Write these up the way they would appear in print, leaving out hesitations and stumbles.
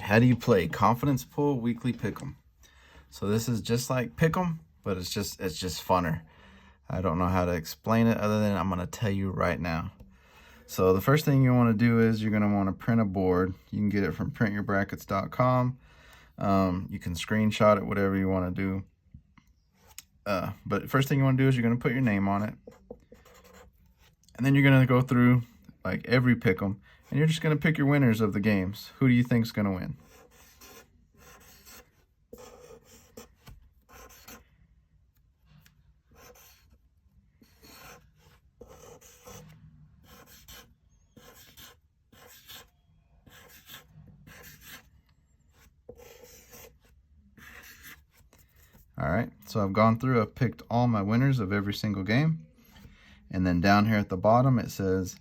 how do you play confidence pool weekly pick'em? So this is just like pick'em, but it's just funner. I don't know how to explain it other than I'm gonna tell you right now. So the first thing you want to do is you're gonna want to print a board. You can get it from printyourbrackets.com. You can screenshot it, whatever you want to do. But first thing you want to do is you're gonna put your name on it, and then you're gonna go through like every pick'em, and you're just gonna pick your winners of the games. Who do you think's gonna win? All right, so I've gone through, I've picked all my winners of every single game. And then down here at the bottom, it says,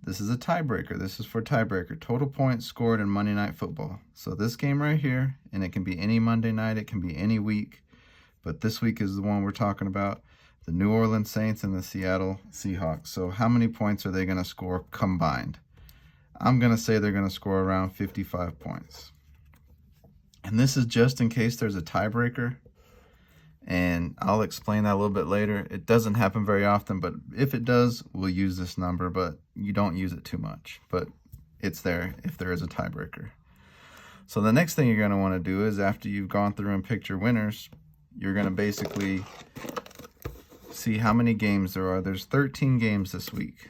this is a tiebreaker. This is for tiebreaker. Total points scored in Monday Night Football. So this game right here, and it can be any Monday night, it can be any week. But this week is the one we're talking about, the New Orleans Saints and the Seattle Seahawks. So how many points are they going to score combined? I'm going to say they're going to score around 55 points. And this is just in case there's a tiebreaker. And I'll explain that a little bit later. It doesn't happen very often, but if it does, we'll use this number, but you don't use it too much. But it's there if there is a tiebreaker. So the next thing you're going to want to do is after you've gone through and picked your winners, you're going to basically see how many games there are. There's 13 games this week.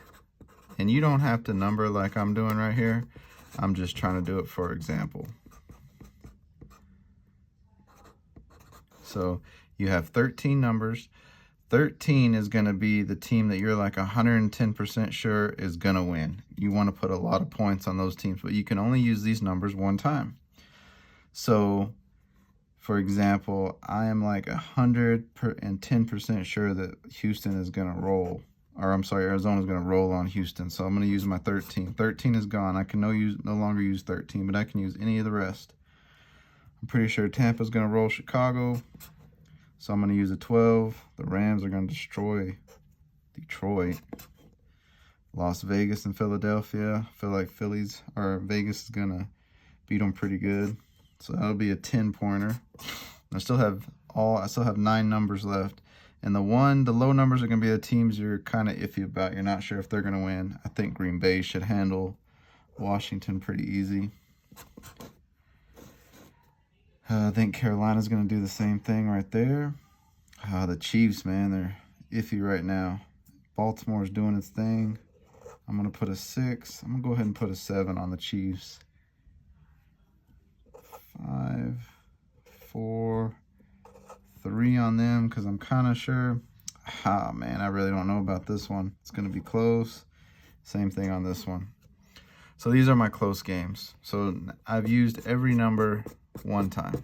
And you don't have to number like I'm doing right here. I'm just trying to do it for example. So you have 13 numbers. 13 is going to be the team that you're like 110% sure is going to win. You want to put a lot of points on those teams, but you can only use these numbers one time. So, for example, I am like 110% sure that Houston is going to roll. Or I'm sorry, Arizona is going to roll on Houston. So I'm going to use my 13. 13 is gone. I can no longer use 13, but I can use any of the rest. I'm pretty sure Tampa's going to roll Chicago. So I'm going to use a 12. The Rams are going to destroy Detroit. Las Vegas and Philadelphia. I feel like Vegas is going to beat them pretty good. So that'll be a 10-pointer. I still have 9 numbers left. And the low numbers are going to be the teams you're kind of iffy about. You're not sure if they're going to win. I think Green Bay should handle Washington pretty easy. I think Carolina's going to do the same thing right there. The Chiefs, man, they're iffy right now. Baltimore's doing its thing. I'm going to put a 6. I'm going to go ahead and put a 7 on the Chiefs. 5, 4, 3 on them because I'm kind of sure. Man, I really don't know about this one. It's going to be close. Same thing on this one. So these are my close games. So I've used every number one time.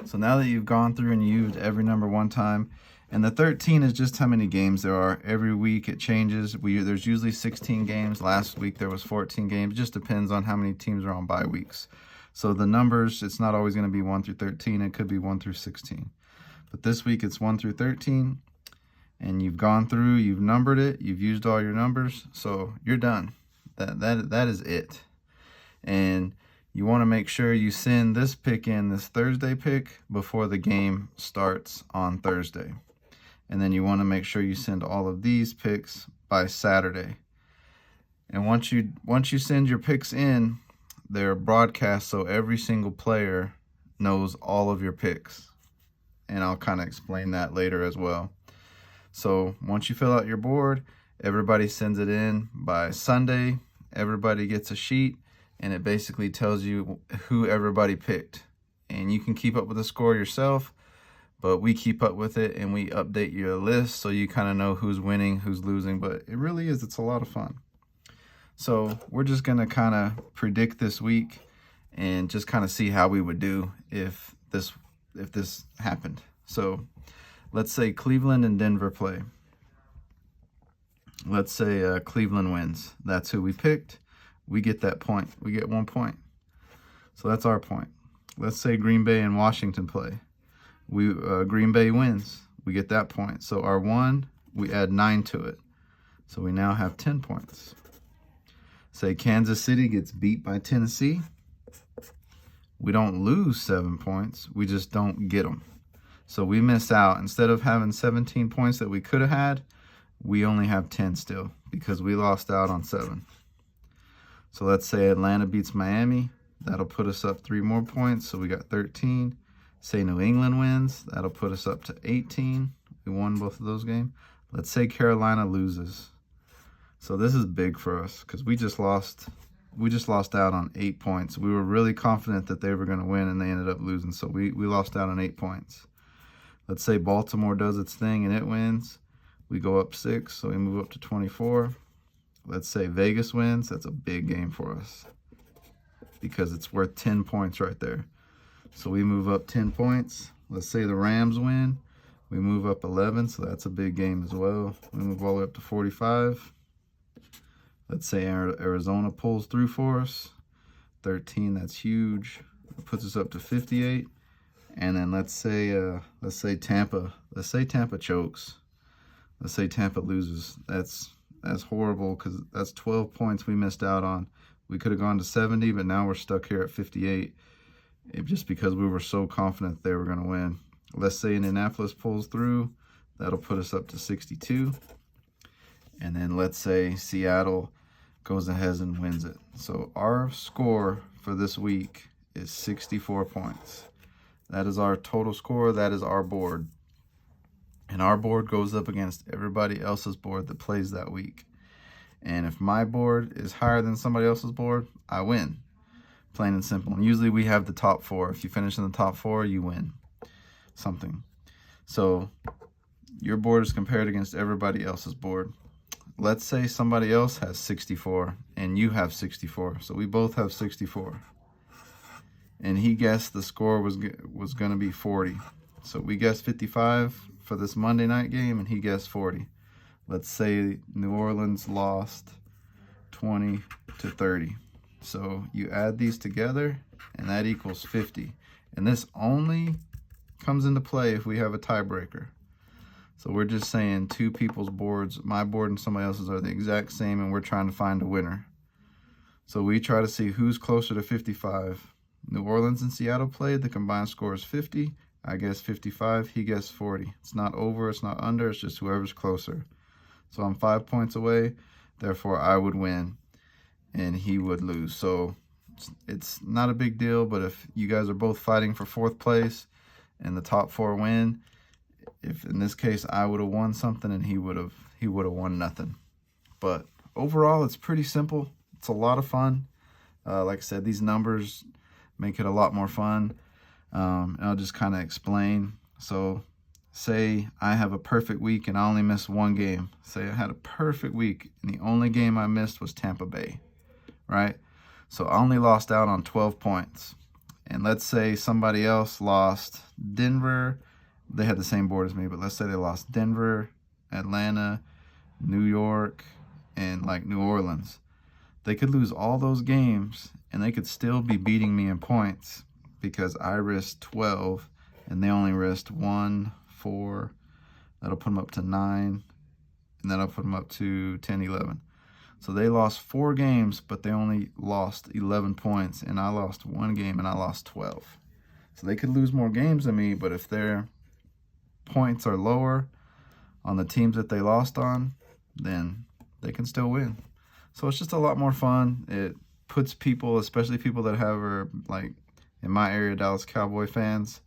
So now that you've gone through and used every number one time, and the 13 is just how many games there are. Every week it changes. There's usually 16 games. Last week there was 14 games. It just depends on how many teams are on bye weeks. So the numbers, it's not always going to be 1 through 13. It could be 1 through 16. But this week it's 1 through 13. And you've gone through, you've numbered it, you've used all your numbers, so you're done. That is it. And you want to make sure you send this pick in, this Thursday pick, before the game starts on Thursday. And then you want to make sure you send all of these picks by Saturday. And once you send your picks in, they're broadcast so every single player knows all of your picks. And I'll kind of explain that later as well. So once you fill out your board, everybody sends it in by Sunday. Everybody gets a sheet, and it basically tells you who everybody picked. And you can keep up with the score yourself, but we keep up with it, and we update your list so you kind of know who's winning, who's losing. But it really is, it's a lot of fun. So we're just going to kind of predict this week and just kind of see how we would do if this happened. So let's say Cleveland and Denver play. Let's say Cleveland wins. That's who we picked. We get that point. We get 1 point. So that's our point. Let's say Green Bay and Washington play. Green Bay wins. We get that point. So our 1, we add 9 to it. So we now have 10 points. Say Kansas City gets beat by Tennessee. We don't lose 7 points. We just don't get them. So we miss out. Instead of having 17 points that we could have had, we only have 10 still because we lost out on 7. So let's say Atlanta beats Miami. That'll put us up 3 more points. So we got 13. Say New England wins. That'll put us up to 18. We won both of those games. Let's say Carolina loses. So this is big for us because we just lost out on 8 points. We were really confident that they were going to win, and they ended up losing. So we lost out on 8 points. Let's say Baltimore does its thing and it wins. We go up 6, so we move up to 24. Let's say Vegas wins. That's a big game for us because it's worth 10 points right there. So we move up 10 points. Let's say the Rams win. We move up 11, so that's a big game as well. We move all the way up to 45. Let's say Arizona pulls through for us. 13, that's huge. It puts us up to 58. And then let's say Tampa. Let's say Tampa chokes. Let's say Tampa loses. That's horrible because that's 12 points we missed out on. We could have gone to 70, but now we're stuck here at 58. Just because we were so confident they were going to win. Let's say Indianapolis pulls through. That'll put us up to 62. And then let's say Seattle goes ahead and wins it. So our score for this week is 64 points. That is our total score. That is our board. And our board goes up against everybody else's board that plays that week. And if my board is higher than somebody else's board, I win. Plain and simple. And usually we have the top 4. If you finish in the top 4, you win something. So your board is compared against everybody else's board. Let's say somebody else has 64 and you have 64. So we both have 64. And he guessed the score was going to be 40. So we guessed 55 for this Monday night game and he guessed 40. Let's say New Orleans lost 20-30. So you add these together and that equals 50. And this only comes into play if we have a tiebreaker. So we're just saying 2 people's boards, my board and somebody else's, are the exact same, and we're trying to find a winner. So we try to see who's closer to 55. New Orleans and Seattle played. The combined score is 50. I guess 55. He guessed 40. It's not over. It's not under. It's just whoever's closer. So I'm 5 points away. Therefore, I would win, and he would lose. So it's not a big deal, but if you guys are both fighting for 4th place and the top 4 win, if in this case I would have won something and he would have won nothing. But overall, it's pretty simple. It's a lot of fun. Like I said, these numbers make it a lot more fun. And I'll just kind of explain. So say I have a perfect week and I only miss 1 game. Say I had a perfect week and the only game I missed was Tampa Bay, right? So I only lost out on 12 points. And let's say somebody else lost Denver. They had the same board as me, but let's say they lost Denver, Atlanta, New York, and like New Orleans. They could lose all those games and they could still be beating me in points because I risked 12 and they only risked 1, 4. That'll put them up to 9, and that'll put them up to 10, 11. So they lost 4 games, but they only lost 11 points, and I lost 1 game and I lost 12. So they could lose more games than me, but if their points are lower on the teams that they lost on, then they can still win. So it's just a lot more fun. It puts people, especially people that are like in my area, Dallas Cowboy fans.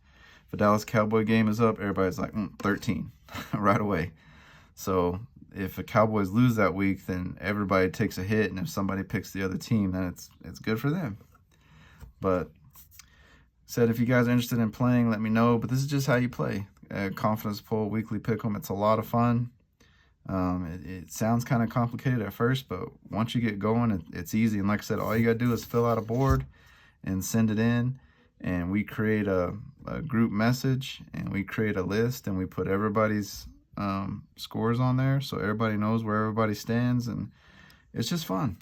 If a Dallas Cowboy game is up, everybody's like 13 right away. So if the Cowboys lose that week, then everybody takes a hit, and if somebody picks the other team, then it's good for them. But said if you guys are interested in playing, let me know. But this is just how you play. Confidence poll, weekly pick'em. It's a lot of fun. It sounds kind of complicated at first, but once you get going, it's easy. And like I said, all you got to do is fill out a board and send it in, and we create a group message, and we create a list, and we put everybody's scores on there so everybody knows where everybody stands, and it's just fun.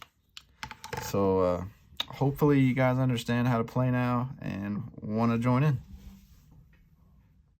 So hopefully you guys understand how to play now and want to join in.